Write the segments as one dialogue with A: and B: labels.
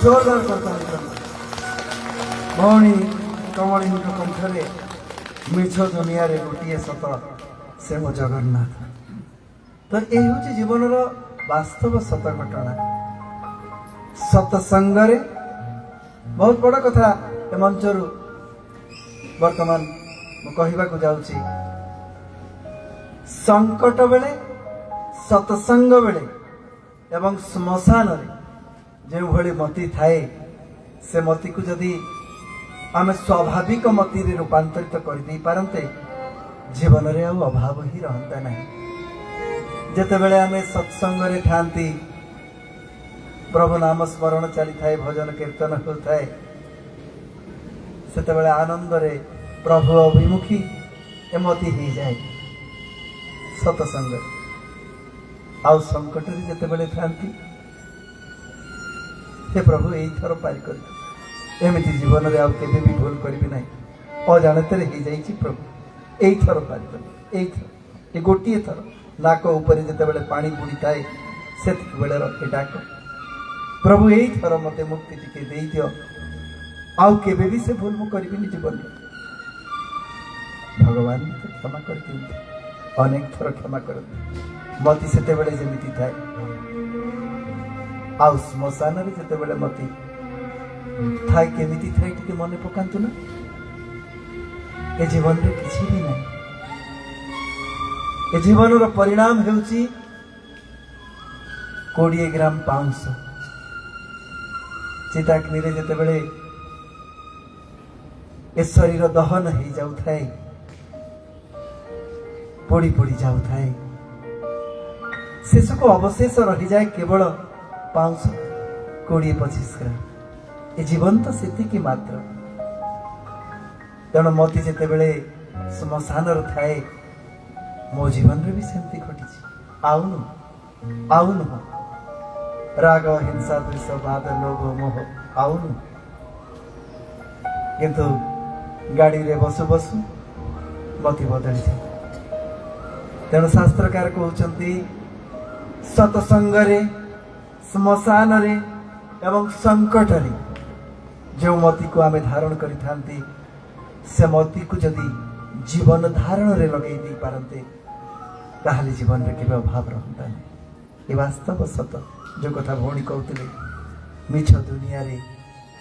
A: जोरदार करता भौणी कमली कंठरे मिछ दुनिया रे गोटे सत से मो जगन्नाथ। तो ये हूँ जीवन वास्तव सत घटना। सत्संग बहुत बड़ कथा ए मंचर वर्तमान कहवा जाऊँगी। संकट बेले सत्संग बेले एवं श्मशान जो भली मति थाए से मति को जदि आम स्वाभाविक मति रूपांतरित कर दे पारंते जीवन रे अभाव ही रहता नहीं। जेते बेले आम सत्संग रे थांती प्रभु नाम स्मरण चली थाए भजन कीर्तन होता है से आनंद रे प्रभु अभिमुखी एमती हो जाए सत्संग। आउ संकट रे जेते बेले थांती हे प्रभु यही थर पार कर एमती जीवन रे केबे भी भूल करी ना अजाणत हो जाइए प्रभु यही थर पार कर यही थर ये गोटे थर नाक ऊपर जिते बड़े पानी बुड़ी थाए से बेले डाक प्रभु यही थर मत मुक्ति टिके दे दियो आउ केबे भी से भूल मु करी जीवन में। भगवान तो क्षमा कर दियंतु अनेक थर क्षमा कर मती से बेले जमीती थाए आउ श्मशान रे जिते बेले मती थाए केमिति थाए टिके मने पकांतु ना ए जीवन रे किछि भी नहीं। ए जीवन रो परिणाम हेउची 20 ग्राम पाउंस चिताग्नि रे जिते बेले ए शरीर दहन हो जाऊ थाए पोड़ी पोड़ी जाऊ थाए शेष को अवशेष रही जाए केवल 520-25 ग्राम। ये जीवन तो सेतिकी मात्र तेणु मती जिते बेले श्मशान थाए मो जीवन रे भी सेमती घटी आउनु राग हिंसा द्वेष बाद लोभ मोह आउनु किंतु गाड़ी रे बसु बसु मती बदली जाए। तेणु शास्त्रकार कहते सत्संग रे श्मशान रे एवं संकट रे जो मती को आमे धारण करि थांती से मती को जदि जीवन धारण रे लगे दी पारंते ताहले जीवन रे केबे अभाव रहता नहीं। ये वास्तव सत जो कथा भौणी कहते मिछ दुनिया रे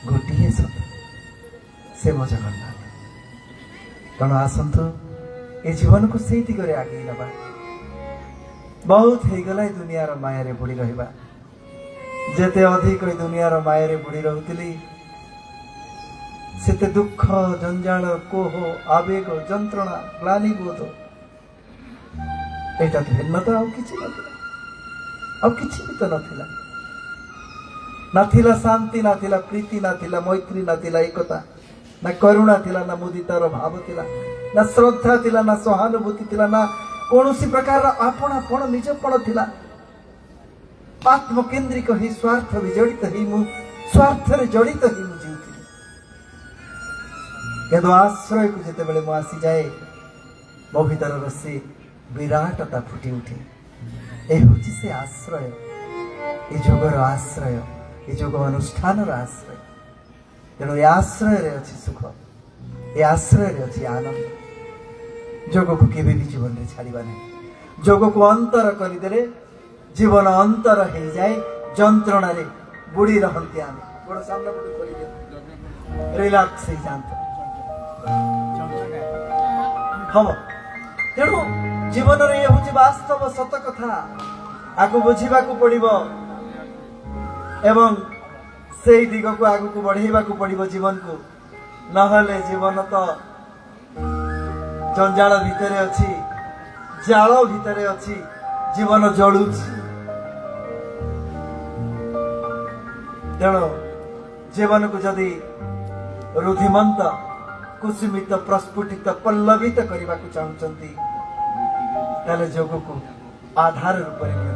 A: गोटे सत से मो जगन्नाथ। तेणु आसतु ए जीवन को से दिगरे आगे नबा बहुत हो गला दुनिया रो माया रे बुड़ी रहिबा जेते अधिक दुनिया माया रे बुड़ी रहूली सेते दुख जंजाल कोह आवेग जंत्रणा ग्लानि बोध एटा तो भिन्नता आउ किछि भी तो नथिला शांति नथिला प्रीति नथिला मैत्री नथिला एकता ना करुणा थिला ना मुदितार भाव थिला ना श्रद्धा थिला ना सहानुभूति थिला ना कौनसी प्रकार आपणापण निजपण थिला। आत्मकेन्द्रिक ही स्वार्थ विजड़ित ही मु स्वार्थ रे जड़ित ही मु जीउथि केदो आश्रय को जेते बेले मु आसी जाए मो भीतर रसी विराटता फुटी उठे। ए होची से आश्रय ए जोगर आश्रय ए जोग अनुष्ठान आश्रय। तेणु ए आश्रय रे अछि सुख ए आश्रय रे अछि आनंद। जोग को केबे भी जीवन रे छाड़िबा नहीं। जोग को अंतर करिदेले जीवन अंतर हो जाए जंत्रणा रे बुड़ी रहती आम गोड़ सामने बुड़ी खोली दे रिलैक्स हो जाते हम। तेणु जीवन रे ये वास्तव सत कथा आगु बुझा पड़ो एवं से दिग को आगु को बढ़ेबा को पड़ो जीवन को नहले जीवन तो जंजाल भितरे अच्छी जाल भितरे अच्छी जीवन जलुची। तेणु जीवन को जदि रुधिमंत कुसुमित प्रस्फुटित पल्लवित करने को चाहते जोग को आधार रूप में